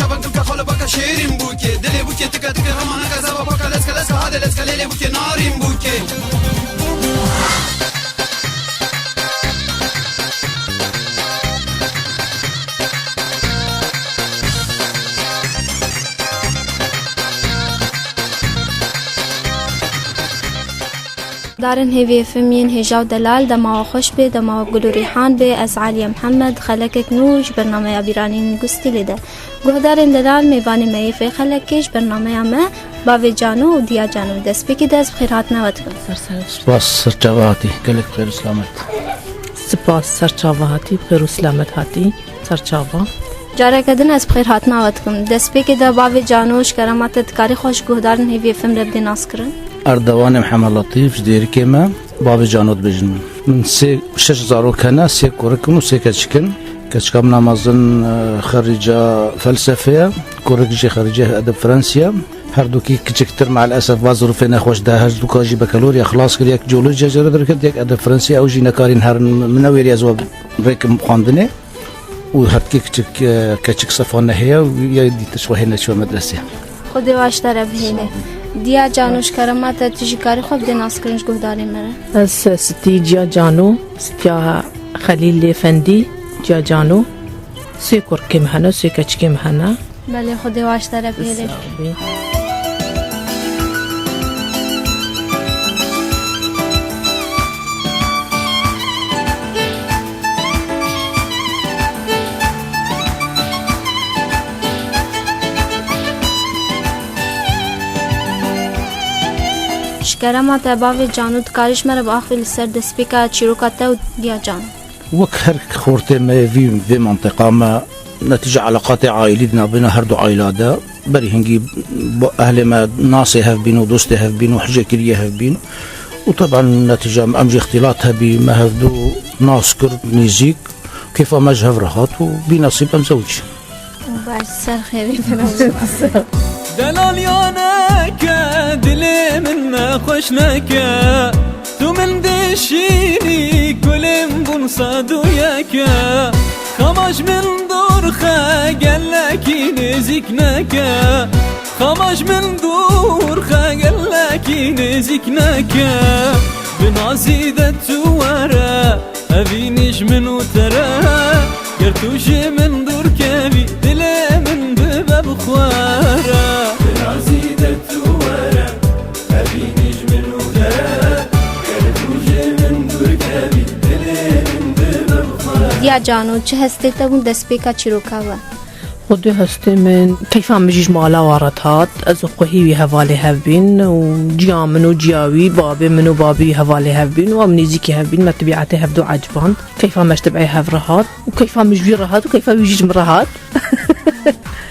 بنكل كخول بك شيرين بوكي دلي بوكي تكا تكا رمانا كذا بك لسك لسك هذا لسك ليلي بوكي نارين بوكي دارن هیوی فمین هجاو دلال دما خوش به دما گلو ریحان به از علی محمد خلکک نوش برنامه ابیرانی گستی لیده گوه دارن دلال میوانی میفه خلکش برنامه ما باوی جانو و دیا جانو دست بکی دست بخیرات نوت کن سپاس سرچاواتی گلک بخیر سلامت سپاس سرچاواتی بخیر سلامت هاتی سرچاوا جاره کدن از بخیرات نوت کن دست بکی دا باوی جانوش کرامات تکاری خوش گوه دارن هیوی فم ربدی ناس کرن اردوان محمد لطیف جدیر که ما باب جانود بجن من سه شش زارو کنه سه کورکن و سه کچکن کچکم نمازن خريجة فلسفة كوريجي خريجة أدب فرنسيا هر دوكي كتشكتر مع الأسف وظروفنا خوش ده هر دوكا جي بكالوريا خلاص كده يك جيولوجيا جرى دركت يك أدب فرنسيا أو جينا كارين هر منوير يزوا ريكم خاندنه وهركي كتشك صفانة هي ويدي تشوهنا شو مدرسة خودی واشتره بهینه دیا جانوش کرامات تیجی کاری خوب دی ناس کرنج گهداری مره از ستی جیا جانو ستیا خلیل فندی جیا جانو سی کرکم هنه سی کچکم هنه بله خودی واشتره بهینه شکرما تباوی جانو کارش مره با آخری سر دسپیکا چیروکاته و دیا جانو وكهر خورتي ما في منطقة ما نتيجة علاقات عائلية بين هر دو عائلات بري هنجي أهل ما ناسي هفبين ودوستي هفبين وحجة كلية هفبين وطبعا نتيجة أمجي اختلاطها بما هفدو ناس كرد ميزيك كيف ما جهف رهات وبنصيب مزوج بعد سر خيري بنوزو دلاليانك دلي من خوشنك تو من دشيني كلم بنصاد وياك خماش من دور قالك نزكنك خماش من دور قالك نزكنك بنازيدة ورا أبينيش من وترى يرتوش من دور كبي دلي من بباب خوارا بنازيدة ورا أبينيش من وترى دیا جانو چه هستی تبون دسپیکا چیروکاوه خودی هستی من كيف عم بجيج مالا وارتهات از قهيوي هفالي هفبين وجيا منو جياوي بابي منو بابي هفالي هفبين وامنيزيكي هفبين ما تبعاتي هفدو عجبان كيف عم تبعي هفرهات وكيف عم يجي رهات وكيف عم يجيج مرهات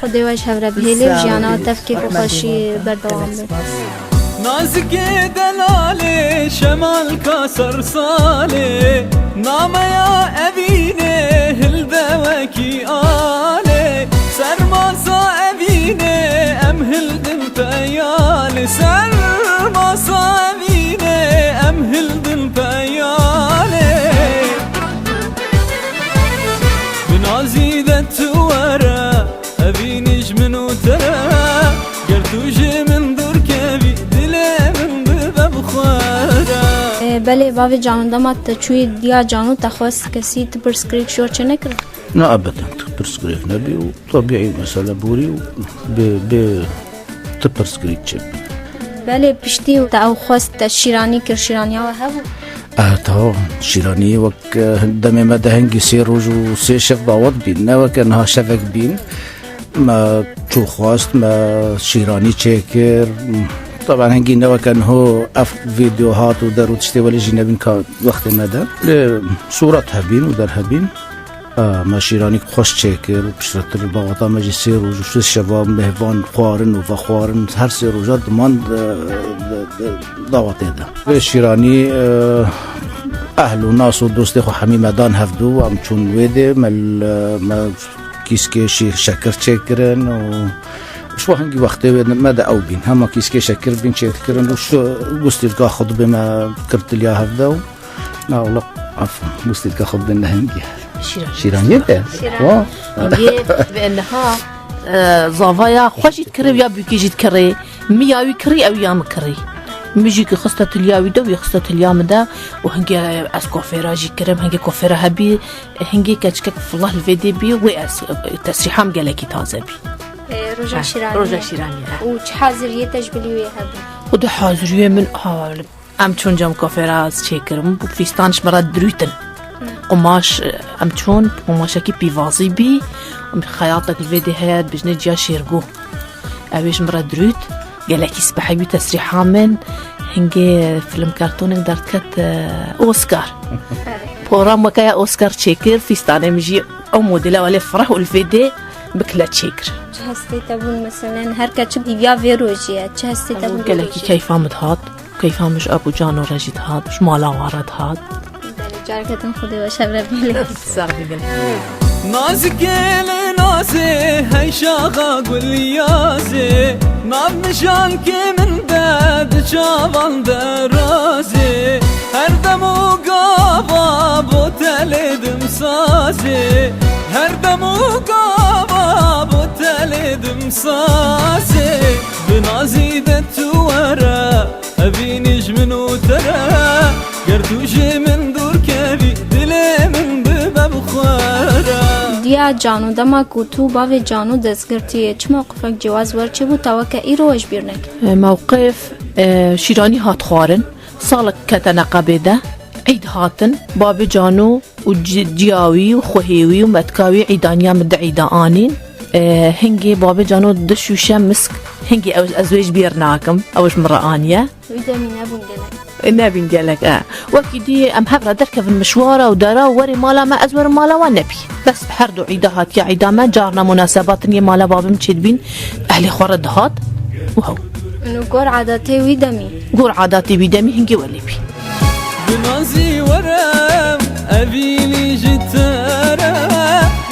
خودی واش هفره بهیلی و جانا تفکیک و خوشی بردوام بید نازك دلالي شمال كسر صالي نام يا أبيني هلدوكي آلي سرماسا أبيني أم هلدن بيالي سرماسا أبيني أم هلدن بيالي بنازيدة ورا أبينيش منو ترى قرتوجي من دور كبي بله باوی جانو دامت چوی دیا جانو تخواست کسی تبرسکریک شور چه نکره؟ لا أبدا تبرسكريك نبي وطبيعي مسألة بوري تبرسكريك شب بله پشتی و تا خواست شیرانی کر شیرانی ها هبو طبعا شيراني وك دمي ما دهنجي سي روج وسي شف باوض بين نوك انها شفك بين ما شو خواست ما شيراني تشيكر طبعا هنجي نوا كان هو فيديوهات ودارو تشتغل جنبين كان وقت مدى صورتها بين ودارها بين ما شيراني خوش تشيكر وبشرت البغطاء ماجستير وجوش الشباب مهفان خوارن وفخوارن هر سي روجات ضمان ضغط هذا شيراني اهل وناس ودوستي خو حميم مدان هفدو عم تشون ويدي ما كيسكي شكر تشيكرن و شو هنجي وقته ماذا أو بين هم كيسكي شكر بين شكرن وشو قصدي تاخذ بما كرت لي هذا لا والله عفوا قصدي تاخذ بيننا هنجي شيرانية بأنها زافايا خوشيت كري يا بيكيجيت كري مياوي كري أو يام كري ميجيك خصة الياوي ده ويخصة اليام ده وهنجي أس كوفيرا جي كرم هنجي كوفيرا هبي هنجي كاتشكك في الله الفيديو بي وأس تسريحام جالكي تازة بي رجع شيرانية رجع شيرانية وش حاضرية تجبلي هذا وده حاضرية من أم تشون جام كوفيرا شكرم وفيستانش مرات دروتن قماش أم تشون قماشكي بيفازي بي خياطك الفيديو هاد بجني جا شيرجو أبيش مرات دروت جالكي سبحي بي تسريحة من هنجي فيلم كرتون قدرت كت أوسكار بورام وكايا أوسكار شكر فيستانه مجي أو موديلا ولا فرح والفيديو بكلا شكر هستي تبون مثلا هر كاتشب ديبيا فيروجيا هستي تبون جالكي كيف عمد هاد كيف عمش أبو جانو رجيت هاد مش مالا وارد هاد جاركتن خدي وشبرا بيلي نازك نازي هاي شاغا قول يازي ناب نشانك من باب شابان درازي هر دمو قابا بوتالي دمسازي هر دمو قابا بوتالي دمسازي بنازي دتورا أبي نجمن وترى قرتوشي من دور كبي دلي من بباب خوارا دیا جانو دما کوتو باوی جانو دستگرتیه چه موقفك جواز ورچه بو تاوکه ای روش بیرنک موقف شیرانی هات خوارن سالك كتنقبه ده عيد هاتن باب جانو وجياوي وخهيوي ومتكاوي عيدانيا مد عيدا آنين هنجي باب جانو دش وشم مسك هنجي أزواج بيرناكم أوش مرة آنية ويدا من أبون جلك النبي قالك وكدي أم هبرة دركب المشوار ودارا وري مالا ما أزور مالا ونبي بس بحردو عيدات يا عيدا ما جارنا مناسبات ني مالا بابم تشدبين أهلي خورد هات وهو إنه قور عاداتي ويدمي قور عاداتي بيدمي هنجي ولي بي بنازي ورم أبيني جتارا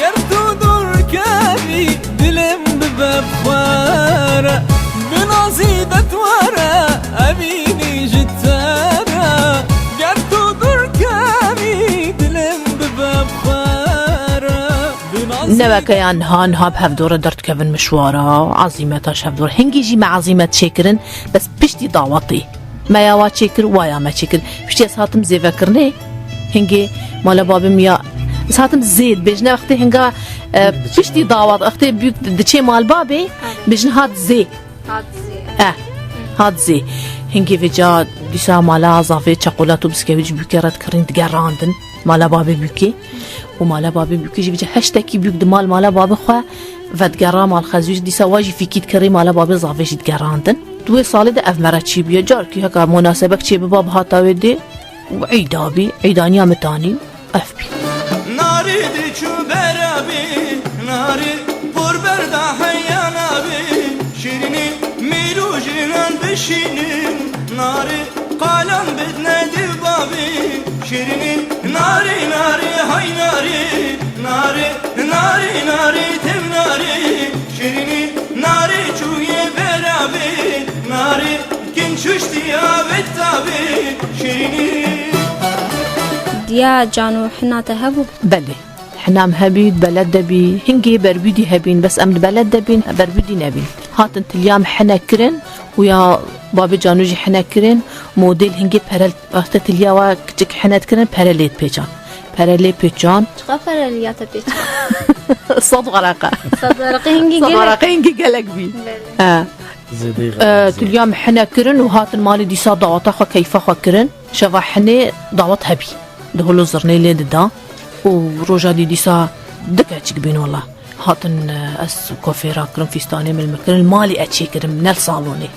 يرتو دور كابي دلم بباب خوارا بنازي دتوارا أبيني جتارا يرتو دور كابي دلم بباب خوارا نبكيان هان هاب هفدور درت كفن مشوارا عظيمتاش هفدور هنجي جي مع عظيمة شكرن بس بشتي ضاوطي ما يا شكر ويا ما شكر بشتي ساتم زي فكرني هنجي مالا بابم يا ساتم زيد بيجنا وقتي هنجا بشتي ضاوط وقتي بيك دشي مال بابي بيجنا هاد زي هاد زي هنجي في جا ديسا مالا زافي شوكولاتو بسكويت بيكرات كرين تقراندن مالا بابي بيكي ومالا بابي بيكي جي هشتكي بيك دمال مالا بابي خو فتقرا مال خزوج ديسا واجي في كيت كري مالا بابي زافي جي تقراندن دوی سالی ده افمرا چی بیا جار کی هکار مناسبک چی به باب هاتاوی ده و عیدابی عیدانی هم تانی اف بی ناری دی چو برابی ناری پر بردا حیانابی شیرینی میرو جنان بشینیم ناری قالم بدنه دی بابی شیرینی ناری ناری های ناری ناری ناری ناری تم ناری شیرینی ناری چوی برابی ناری کنچشتی آبت تابی شیرینی دیا جانو حنا تهبو بله حنا مهبيد بلد دبي هنجي بربيدي هبين بس أمد بلد دبين بربيدي نبين هاتن تليام حنا كرن ويا بابي جانوجي حنا كرن موديل هنجي بهرل وقت تلياوا كتك حنا كرن بهرليت بيجان بهرليت بيجان غفر الياتا بيتش صد ورقة صدرقي هنجي قلق بي تليام حنا كرن وهاتن مالي دي صاد دعوتا خو كيفا خو كرن شفا حنا دعوت هبي دهولو زرني ليد دا وروجا دي سا دكاتشك بين والله هاتن أس كوفيرا كرم فيستاني من المكان المالي أتشكرم من الصالوني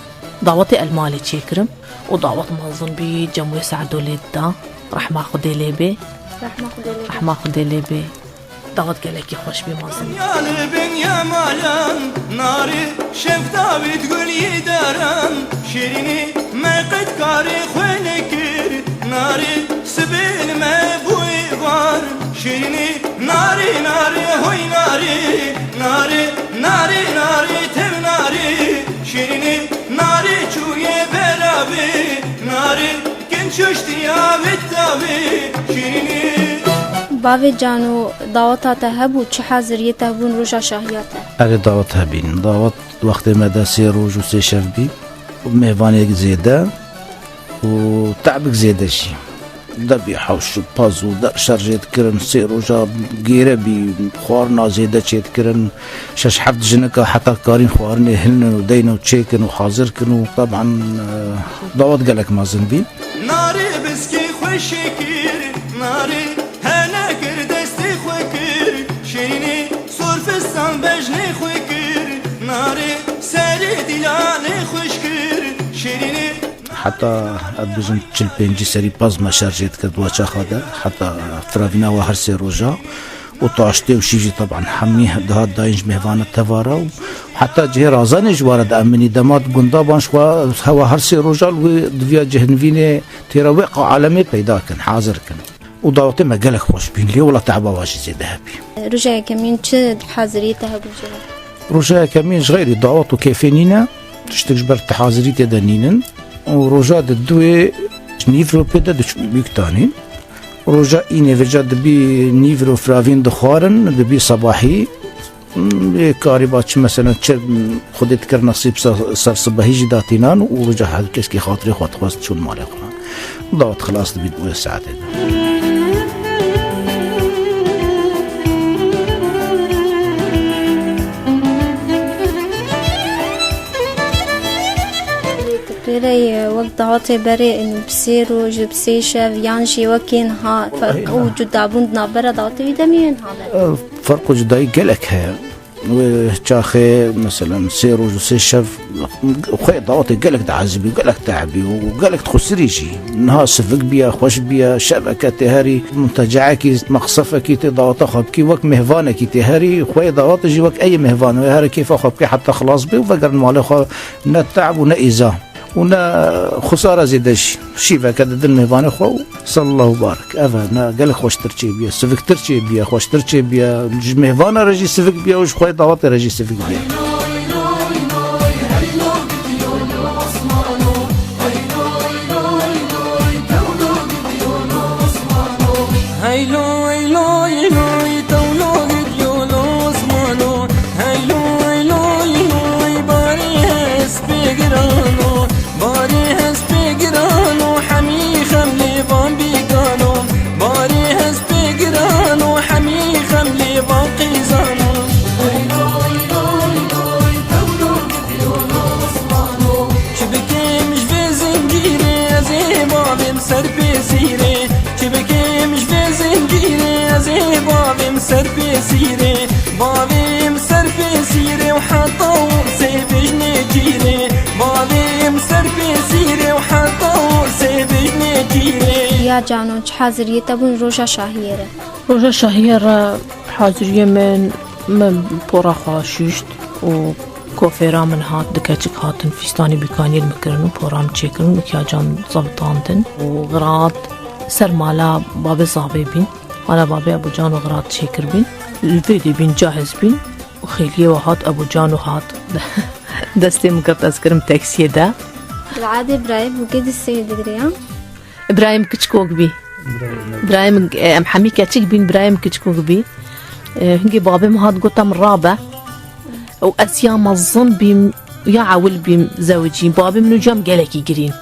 دعوتي المالي أتشكرم ودعوت مازن بي جموي سعدو ليد دا راح ماخد ليبي راح ماخد ليبي دعوت قالك يخوش بي مازن يا لبن يا مالان ناري شفتا بتقول يداران شيريني ما قد كاري خوينكر ناري سبيل ما بوي بار شيريني ناري ناري هوي ناري ناري ناري ناري تم ناري شيريني ناري چوي برابي ناري كنششتي يا بتابي شيريني باوی جانو دعوتاته هبو چه حاضریته بون روژا شاهیاته؟ اگه دعوت هبین دعوت وقتی مده 3 روز و 3 شب بی و میوانی زیده و تعبک زیده شی دبی حوش و پاز و در شرجت کرن 3 روزا گیره بی خوارنا زیده چید کرن 6-7 جنکا حتی کارین خوارنی هلنن و دین و چیکن و حاضر کن و طبعا دعوت گلک مازن بی ناری بسکی خوشی کر ناری هنه کر دستی خوی کر شیرینی سرفستان بجنی خوی کر ناری سری دیلانی خوش کر شیرینی حتى أبجن تشلبينجي سري باز ما شارجيت كدوا شاخدا حتى ترافينا وهر سي روجا وطاشتي وشيجي طبعا حميه ده داينج مهوانا تفارا وحتى جه رازاني جوارد أمني دمات قندابان شوا هوا هر سي روجا ودفيا جهنفيني تيراويق عالمي بيدا كان حاضر كان ودعوتي ما قالك خوش بين لي ولا تعبا واجي زي ذهبي روژا کمین چه حاضریته هبو جه؟ روجا كمين غيري دعوات وكيفينينا تشتجبر تحاضري تدنينن وروجا دوی نیورو پیدا بیکتانی روجا اینه وجا دبی نیورو فراوین دخوارن دبی صباحی کاری باچ مثلا چه خودت کر نصیب سر صباحی جداتینان و روجا هر کس کی خاطری خود خواست چون مال خواهد دعوت خلاص دبی 2 ساعت برای وقت دعوت برای إنه بسي روج بسي شف يانشي وكين ها فرق وجود دابون نابرة دعوت ويدمين هذا فرق جداي قالك هي وشاخي مثلا 3 روز و 3 شف وخي دعوتي قالك تعذبي وقالك تعبي وقالك تخسري شي نها سفك بيا خوش بيا شبكة تهاري منتجعكي مقصفكي تدعوت خبكي وك مهوانكي تهاري خوي دعوت جي وك اي مهوان وهاري كيف خبكي حتى خلاص بي وفقر المالي خو نتعب ونأذاه ونا خسارة زيدش شيفا كده دل مهباني خو صلى الله وبارك أفا قال خوش ترشي بيا سفك ترشي بيا خوش ترشي بيا مهبانا رجي سفك بيا وش خوي ضواتي رجي سفك بيا بابيم سربي سيري وحطو سيبجني جيري بابيم سربي سيري وحطو سيبجني جيري يا جانو چه حاضریته بون روژا شاهیره؟ روژا شاهير حاضرية من بورا خاششت و كوفيرا من هات دكاتك هاتن فيستاني بكاني المكرن و بورام تشيكرن وكيا جان زبطانتن وغرات سر مالا بابي صابي بين مالا بابي ابو جان وغرات تشيكر بين الفيديو بين جاهز بين وخيلية وهات ابو جان وهات دستي مقرط اذكرم تاكسي ده بالعادة إبراهيم وقد السيد قريان؟ إبراهيم كتشكوك بي إبراهيم محمي كتشك بين إبراهيم كتشكوك بي هنجي بابي مهات قطة من رابع وأسيا مظن بي يا عول بي زوجين بابي منو جام قالكي قرين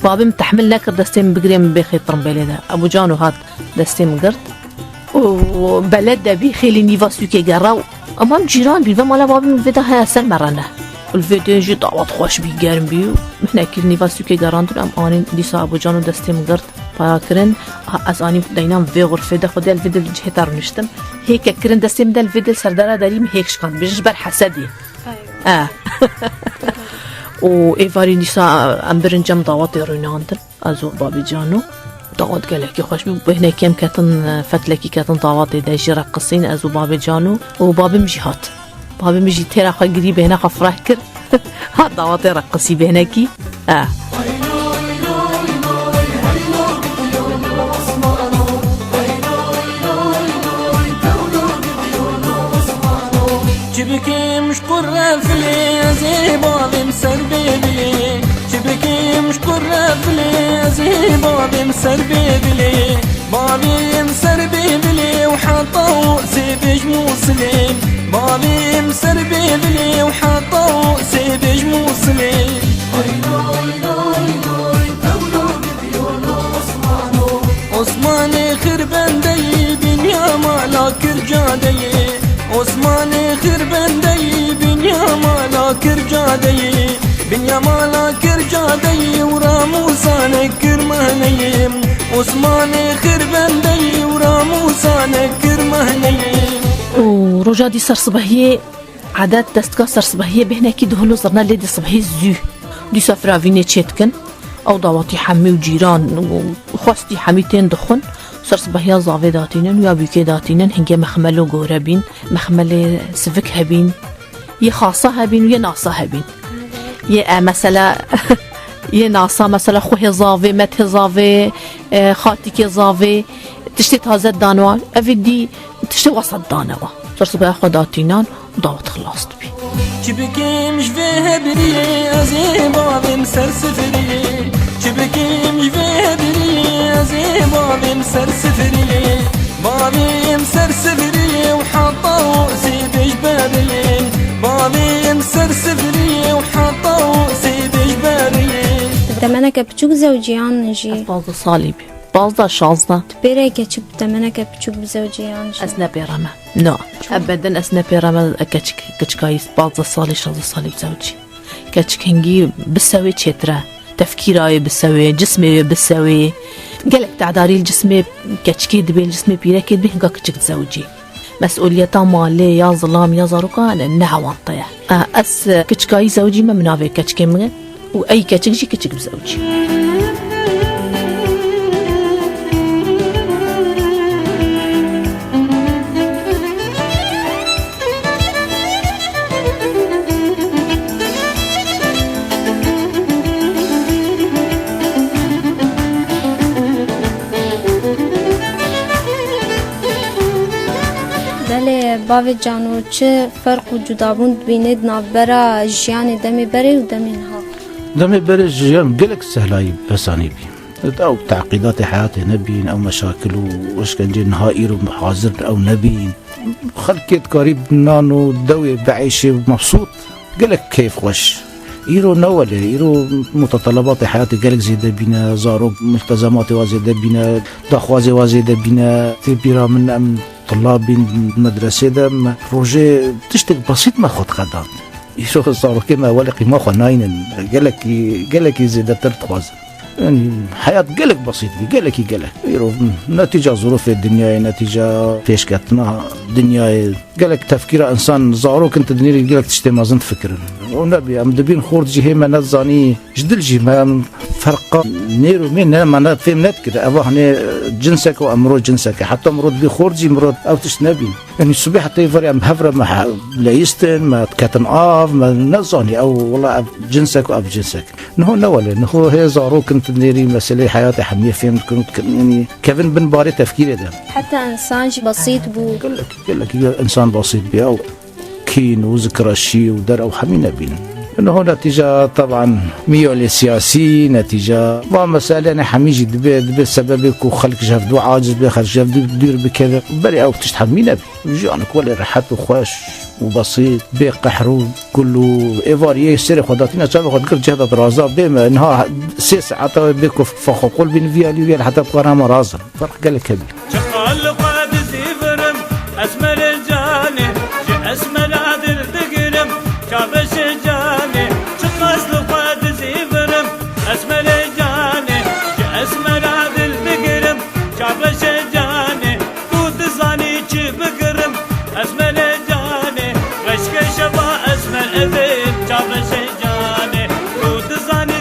بابي متحمل لك دستين بقري من بيخي طرمبيلي ده أبو جانو هات دستين مقرط وبلد ده بي خيلي نيفا سوكي قراو أمام جيران بي فما لا بابي من فيدا هيا سر مرنه الفيديو جي دعوات خوش بي قارن بيو محنا كل نيفا سوكي قران دون أم آنين ديسا أبو جانو دستين مقرط باكرن از آنی دینام وی غرفه ده خودی الفیدل جه تر نشتم هیک کرن دستم ده الفیدل سردار داریم هیکش کن بیش بر حسدی و ایواری نیسا امبرن جم دعوت رویناندر از بابی جانو دعوت گلکی خوش بی بهنه کم کتن فتلکی کتن دعوت دایش رقصین از بابی جانو و بابی مجی هات بابی مجی ترا خگری بهنه خفره کر هات دعوت رقصی بهنه کی شبكي مش قرة فلي زي بابي مسربي شبكي مش قرة فلي زي بابي مسربي بابي مسربي عثمان خربندی بنیا مالا کرجادی عثمان خربندی بنیا مالا کرجادی بنیا مالا کرجادی و راموسان کرمانی عثمان خربندی و راموسان کرمانی و رجادي سر صباحية عادات دستگاه سر صباحية بهنا كي دهلو صرنا لدي صباحية زو دي سفراويني تشيتكن او داواتي حمي وجيران وخواستي حميتين دخن سر صباحية زاوي داتينن ويا بيكي داتينن هنگي مخملو غوربين مخمل سفك هبين يا خاصة هبين ويا ناصة هبين يا مثلا يا ناصة مثلا خوهي زاوي مته زاوي خاتيكي زاوي تشتي تازه دانوال افيدي تشتي وسط دانوا سر صباحية خداتينن وداوت خلاصت بي چبکیم جوه بری از بابم سر سفری چبکیم جوه بری از بابم سر سفری بابم سر سفری وحطوا سيدش بابين بابم سر سفری وحطوا سيدش بابين دمنك بچوك زوجيان نجي bazı salibi bazı şazda بيري كتشب دمنك بچوك بزوجيان نجي اسنا بيرما لا ابدا اسنا بيرما كچكايس bazı صالي شازı صالي زوجي كچكنجي بسوي تشترا تفكيراي بسوي جسمي بسوي قالك تعداري الجسم كچكي دبي الجسم بيرك به كچك زوجي مسؤوليته مالي يا ظلام يا زاروكا نعوانطيه اس كچكاي زوجي ما منافي كچكم واي كچكجي كچك بزوجي باوی جانو چه فرق و جدابون بینید نابرا جیان دمی بری و دمی نها دمي برج جيان قلك سهلاي بساني بي او تعقيدات حياتي نبين او مشاكل وش كان جي نهائي ومحاضر او نبين خلكت قريب نانو دوي بعيشي مبسوط قلك كيف وش إيرو نوال إيرو متطلبات حياتي قالك زيادة بينا زارو ملتزماتي وزيادة بينا دخوازي وزيادة بينا تبيرا من طلاب المدرسة ده بروجي تشتغل بسيط ما خد خدام إيرو زارو كما ولقي ما خناين قالك زيادة ترتخواز يعني حياة قالك بسيط قالك إيرو نتيجة ظروف الدنيا نتيجة فيشكتنا دنيا قالك تفكير إنسان زارو كنت دنيا قالك تشتي ما زنت فكر ونبي أم دبين خورد جي هما نزاني جدل جي ما فرق نيرو مين ما فهم نت كده أبغى جنسك وأمرود جنسك حتى أمرود بخورجي مرود أو تشنبين يعني الصبح حتى يفرق مهفرة ما لايستن ما كاتن ما نزاني أو والله جنسك وأب جنسك نهو نوله نهو هي زارو كنت دنيري مسألة حياتي حمية فهم يعني كيفن بن باري تفكيري ده حتى إنسان بسيط بو قال لك إنسان بسيط بيه أو كين وذكرى الشيء ودر أو حمينا بين إنه نتيجة طبعا ميول السياسي نتيجة ومسألة أنا حميجي دبي سببك وخلك جاف دو عاجز بخرج جاف دير بكذا بري أو تشتحد مينا بي جانك ولا رحت وخواش وبسيط بقحرو كله إيفارية سير خداتنا شاف خد كل جهة دراسة بما إنها 6 ساعات بيكو فخقول بين فيالي حتى بقرا مرازل فرق قال كبير شقال قاد زيفرم أسمر الجاني أسمر عدل دقرم كابش الجاني شقال قاد زيفرم أسمر الجاني أسمر عدل دقرم كابش الجاني كود زاني بقرم أسمر الجاني غشك شبا أسمر أذين كابش الجاني كود زاني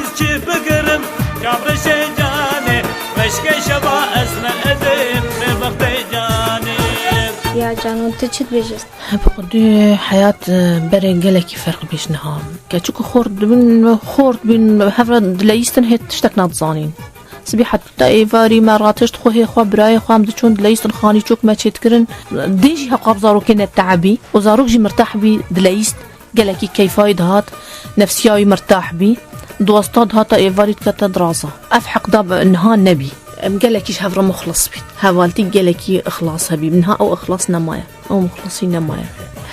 بقرم كابش الجاني غشك شبا أسمر أذين يا جانو تشد بيجس بقدي حياة برنجلك فرق بيشنها كأشوك خورد بين هفرة دليستن هي تشتك ناتزانين سبيحة تايفاري مراتش تخو هي خو براي خو عمدشون دليستن خاني شوك ما تشتكرن ديجي هقاب زاروك كنا التعبي وزاروك جي مرتاح بي دليست قالكي كيفايد هات نفسياي مرتاح بي دوستاد هاتا ايفاري تكتا دراسة افحق داب انها نبي قالكيش هفرة مخلص بي هوالتي قالكي اخلاص هبي منها او اخلاص نمايا او مخلصين نمايا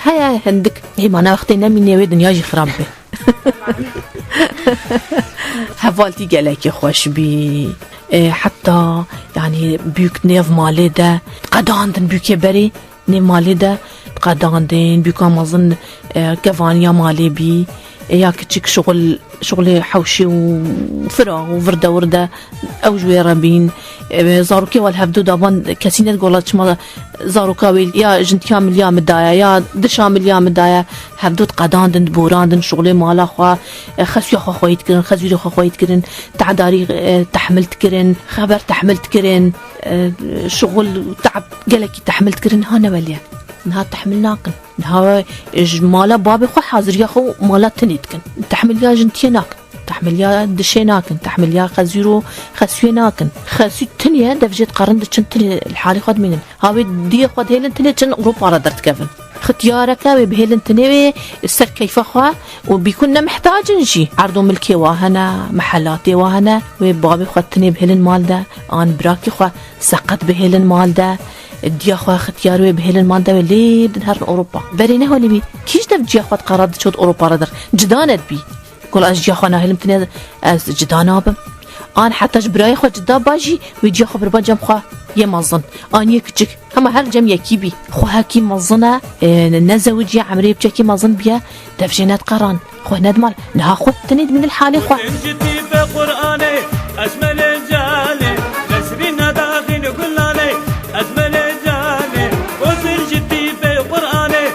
هيا هندك هي معنا وقتي نمي نوي دنيا جي خراب بي هوالتي قالكي خوش بي حتى يعني بيوك نيف مالي ده قداندن بيوك بري نيف مالي ده قداندن بيوك مازن كفانيا مالي بي يا كتشك شغل حوشي وفراغ وردة أو جويرة بين زاروكي والهبدو دابان كسينة قولت ما زاروكاوي يا جنتيا مليا مدايا يا دشا مليا مدايا هبدو قداندن بوراندن شغلي مالا خوا خسويا خوا خويت كرن خزويري خوا خويت كرن تعداري تحملت كرن خبر تحملت كرن شغل تعب قالك تحملت كرن هانا وليا نها تحملناكن نها مالا بابي خو حاضر يا خو مالا تنيتكن تحمل يا جنتيناكن تحمل يا دشيناكن تحمل يا خزيرو خسويناكن خسو تنيا دفجت قرن دشنتني الحالي خد منن هاوي دي خد هيلن تني تشن اوروبا را درت كفن اختيارك بهيلن تني السر كيف خوا وبيكون محتاج نجي عرضو ملكي واهنا محلاتي واهنا وبابي خد تني بهيلن مال ده ان براكي خوا سقط بهيلن مال ده دي خوا اختياري بهيلن مال ده لي بنهار اوروبا برينا هو اللي بي كيش دف خد قرار شوت اوروبا را در جدانت بي قول أجي أخونا هلم تني أز جدانا بم أنا حتى جبراي خو جدا باجي ويجي خبر بجم خو يمظن أنا يكجك هما هر جم يكيبي خو هكي مظنة نزوجي عمري بجكي مظن بيا دفجينات قران خو ندمال نها خو تنيد من الحالي خو انجتي في قرآني أجمل جالي نسرين داخل كلاني أجمل جالي وسرجتي في قرآني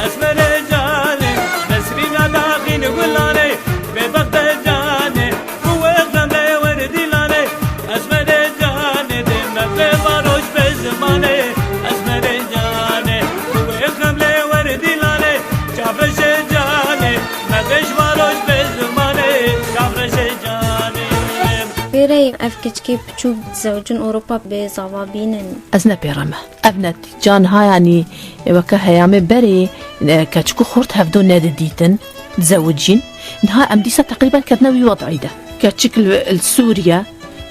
أجمل جالي نسرين داخل كلاني بيري أفكتكي بتشوف زوجين أوروبا بزوابين أزنا بيرمه أبنت جان ها يعني وكا هيامي بري كتشكو خورت هفدو نادي ديتن تزوجين نها أمديسة تقريبا كتنوي وضعي ده كتشكل السوريا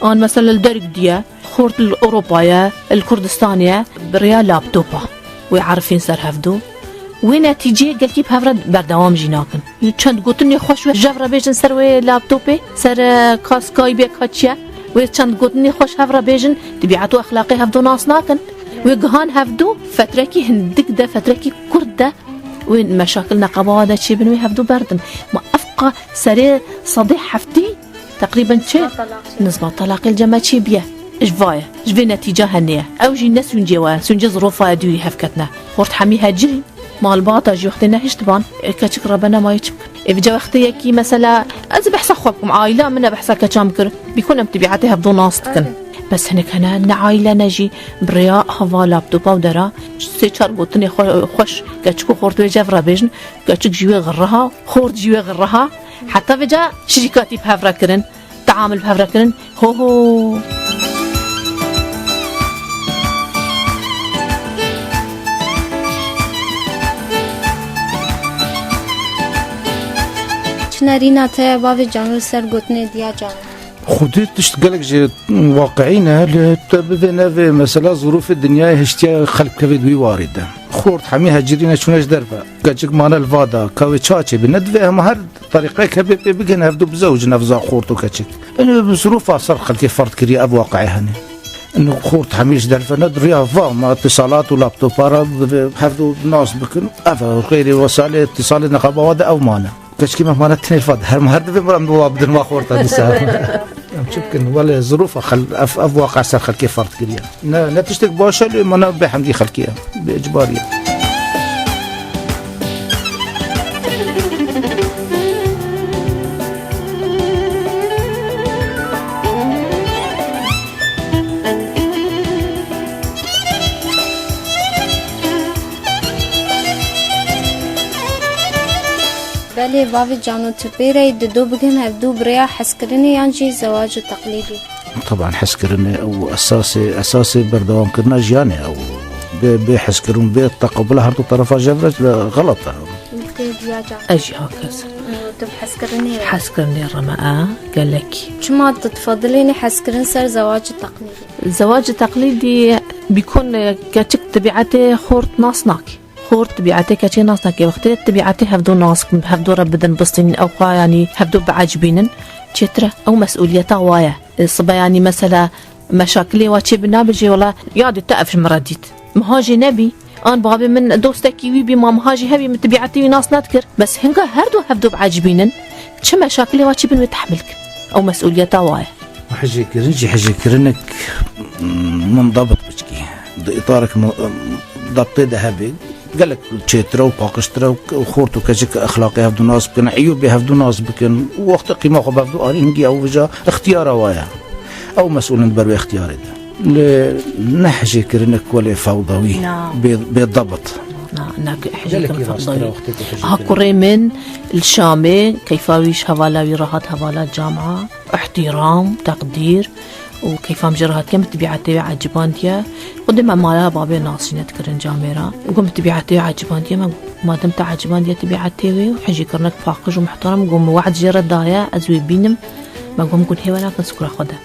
أن مثلا الدرق ديا خورت الأوروبايا الكردستانيا بريا لابتوبا ويعرفين سر هفدو ونتيجة قلتي بهفرد بردوام جيناكن چند قوتني خوش جفرة بيجن سر وي لابتوبي سر كاسكاي بيك هاتشيا وچند قوتني خوش هفرة بيجن تبيعتو أخلاقي هفدو ناسناكن ويقهان هفدو فتركي هندك ده فتركي كرد وين مشاكلنا قبادة شي بنوي هفدو بردن ما أفقى سري صديق حفتي تقريبا شيء نسبة طلاق الجماعة شي بيه إجفاية جفي نتيجة هنية أو جي الناس ونجوا سنجي ظروفها دوري هفكتنا خورت حمي هاجري مال باطا جي وقتنا هيش طبعا كاتشك ربنا ما يتشك إفجا وقتي يكي مثلا أز بحسا خوكم عائلة منا بحسا كاتشامكر بيكون امتبيعاتها بدون ناصتكن بس هناك هنا عائلة نجي برياء هوا لابتوبا ودرا سيشار قوتني خوش كاتشكو خورت ويجافرا بيجن كاتشك جيوي غرها خورت جيوي غرها حتى فجا شركاتي بهافرا كرن تعامل بهافرا كرن هو نارينا تايا بابي جانو سر قوتني ديا جانو خودت تشتغلك جي واقعينا لتبذنا في مثلا ظروف الدنيا هشتيا خلق كبد واردة خورت حمي هجرينا شوناش درفا كاجك مانا الفادا كاوي تشاتشي بندفع ما هر طريقه كبد بيجن هفدو بزوج نفزا خورتو كاجك انه بظروف اثر خلتي فرد كري اب واقعي هني انه خورت حميش درفا ندريا فما اتصالات ولابتوبات هفدو ناس بكن افا غير وسائل اتصال نقابه او مانا كشكي ما نتني الفض هر مهرد بمرام دواب ما خورتا نساء يمكن ولا ظروف خل اف واقع سر خلكي فرد كريا نتشتك باشا ما بحمدي خلكيها باجباريه بله بابي جانو تبيري دو بجن هبدو بريا حسكرني يانجي زواج تقليدي طبعا حسكرني او اساسي بردوام كنا جاني او بحسكرون بالتقبل هرتو طرفا جبرت غلطه اجي هكذا تب حسكرني الرماء قال لك شما تتفضليني حسكرن سر زواج تقليدي الزواج التقليدي بيكون كتشك تبعته خورت ناصناك خورت تبعته كتشي ناصناك وقت تبعته هفدو ناسك هفدو ربدن بسطين او يعني هفدو بعجبينن تشترة او مسؤوليته وايا صبا يعني مثلا مشاكلي واتشي بنابجي والله يادي تقف مرديت مهاجي نبي أنا بابي من دوستك ويبي ما مهاجي هبي متبعتي ناس نذكر بس هنگا هردو هفدو بعجبينن شو مشاكلي واتشي بنوي تحملك أو مسؤوليتها واي حجي كرنجي حجي كرنك منضبط بشكي إطارك ضبط ذهبي قال لك تشيترا وباقشترا وخورتو كجك اخلاقي هفدو ناس بكن عيوبي هفدو ناس بكن وقت قيمه خو بفدو ارينجي او وجا اختيار وايا او مسؤول بربي اختياري نحجي كرنك ولا فوضوي بالضبط ناك حجي فوضوي هاكوري من الشامي كيفاويش هوالاوي راحت هوالا جامعه احترام تقدير وكيف مجرهات كم تبيعتي عجبانتيا قدام مالها بابي ناس نتكرن جاميرا وقوم تبيعتي عجبانتيا ما دمت عجبانتيا تبيعتي وحجي كرنك فاقج ومحترم قوم واحد جرى دايا ازوي بينم ما قوم كل هي ولا كنسكر خدها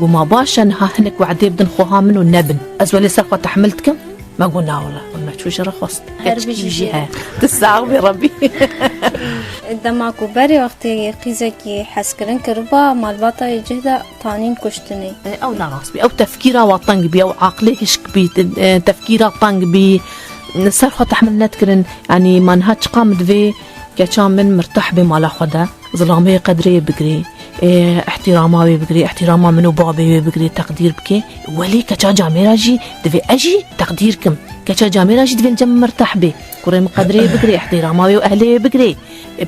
قوم باشا ها هنك وعدي بدن خوها منو النبن ازولي سرقه تحملتكم ما قلنا والله ما تشوش رخصت هربجي تستعغبي ربي دماكو بري وقتي قيزكي حسكرن كربا مالباطا يجهدا تانين كشتني او لا راسبي او تفكيرها وطنق بي او عقلي هشك بي تفكيرها طنق بي سرخه تحمل نتكرن يعني ما نهاتش قامت في كان من مرتاح بمالا خدا ظلامي قدري بقري احتراماوي بقري احتراما منو بابي بقري تقدير بكي ولي كتا جاميراجي دفي اجي تقديركم كتا جاميراجي دفي الجم مرتاح بي كوري قدري بقري احتراماوي واهلي بقري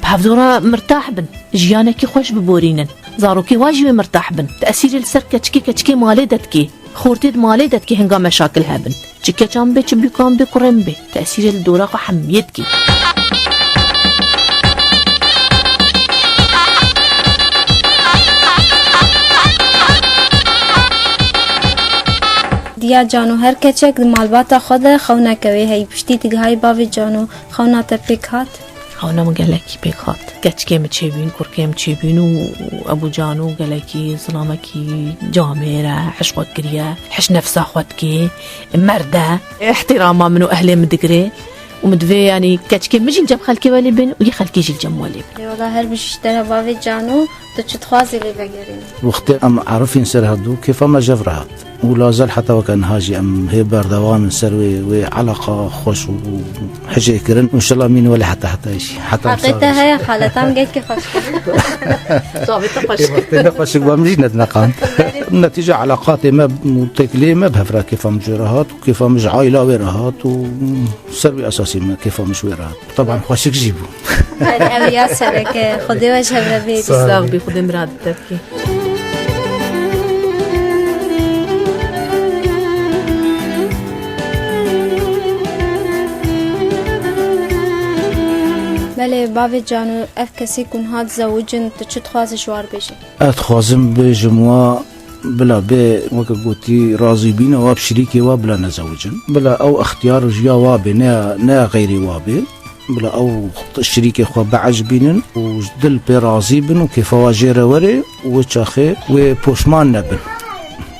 بهفدورا مرتاح بن جيانكي خوش ببورينن زاروكي واجبي مرتاح بن تأثير السر كتشكي مالدتكي خورتيد مالدتكي هنگا مشاكل هبن تشكي كان بي تشبي كان بي كورم بي تأثير الدورا حميتكي دیا جانو هر کچک مالباتا خود خونا کوي هي پشتي تگهای باوی جانو خونا تپیکات خونا مگلکی پیکات کچکه مچبین کورکه مچبین و ابو جانو گلکی ظلامکی جامره حشوه كريه حش نفسه خودكي مرده احتراما منو اهلي مدقري ومدفي يعني كچكه مجي الجم خلكي ولي بن ويا خلكي جي الجم ولي بن والله هر بشتري باوی جانو تشتخوازي لي بغيرين وقت ام عارفين سر هدو كيف ما جفرات ولا زال حتى وكان هاجي ام هي بردوام من سروي وعلاقه خوش وحجي كرن وان شاء الله مين ولا حتى شيء حتى حقيقة هي خالتام قالت كي خوش صافي خوش بمجي ندنقان النتيجه علاقاتي ما متكلي ما بهفرا كيف مجرهات وكيف مش عائله ويرهات وسروي اساسي ما كيف مش ويرهات طبعا خوشك جيبو هذه يا سرك خدي وجه ربي صافي خدي مراد تبكي بله باوی جانو اف کسی کن هات زوجن تشت خواز شوار بشه اتخوازم بجموا بلا بي وكا قوتي راضي بينا واب شريكي وابلا نزوجن بلا او اختيار جيا وابي نا غيري وابي بلا او شريكي خوا بعجبينن وجدل بي راضي بن وكيف واجير وري وچاخي وبوشمان نبن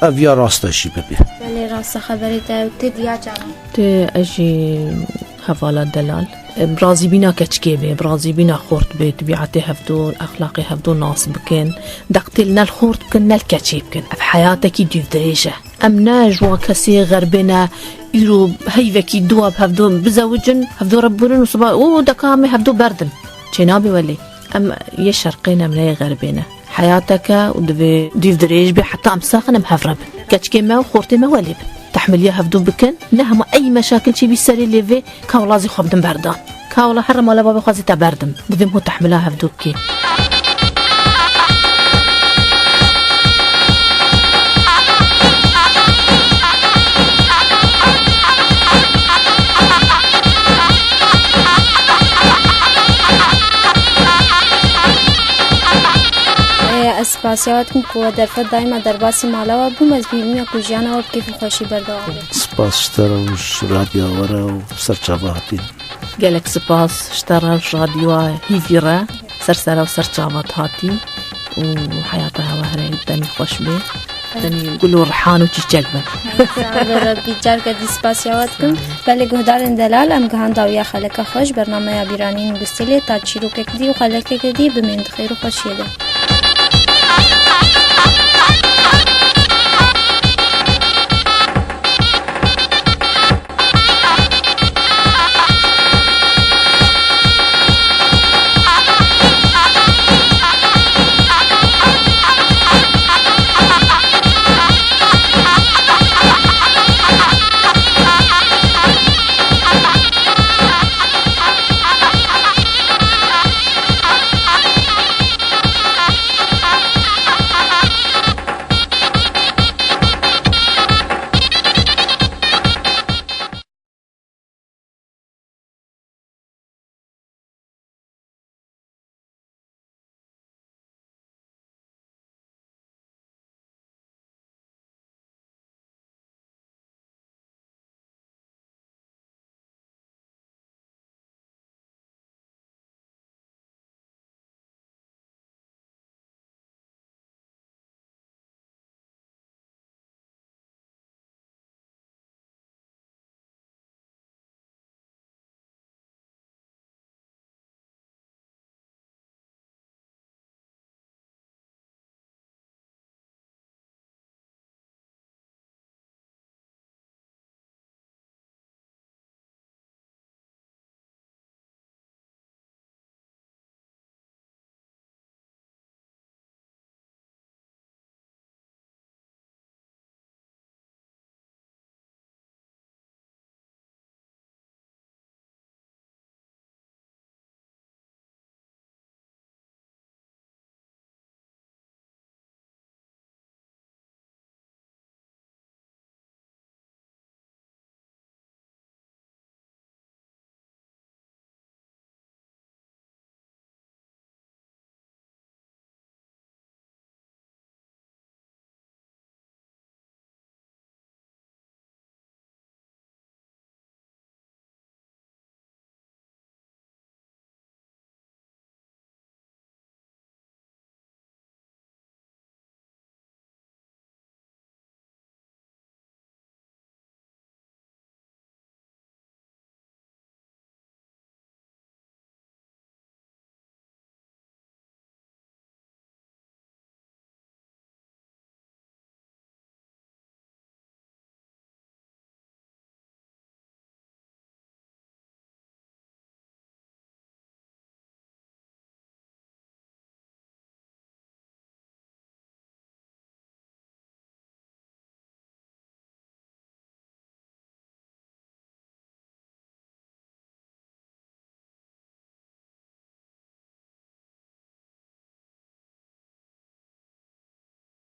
افيا راستا شي ببي بله راست خبري تا تديا جانو تي اجي حوالا دلال برازي بينا كتشكي بي برازي بينا خورت بي تبيعتي هفدو اخلاقي هفدو ناس بكن دقتلنا الخورت بكن الكتشي بكن في حياتك ديف دريجة امنا جوا كسي غربنا يرو هيفكي دواب هفدو بزوجن هفدو ربورن وصبا او دكامي هفدو بردن چنابي ولي ام يشرقين امنا غربنا حياتك وديف دريج بي حتى امساخن مهفرب كتشكي ما وخورتي ما ولي تحمل هفدو بكن نهم اي مشاكل شي بيسري ليفي كاولازي خبدن بردان كاولا حرم ولا بابا خازي تبردم دفم هو تحملها هفدو كي اسپاسیاتکم کو درفت دائما درباسی مالا و بوم از بیرونیا کوجیانا و کیف خوشی بردوام سپاس اشتراوش راديو ورا وسرچاواتي قالك سباس اشترى راديو هيفيرا سرسرة وسرچاوات هاتي وحياتها وهرين دمي خوش بي دمي يقولوا رحان وتجلبه ربي جارك اسپاسیاتکم بله گهدار دلال ام گهان داویا خلک خوش برنامه بیرانی نگستلی تا چیرو کدی و خلک کدی بمند خیر و خوشیده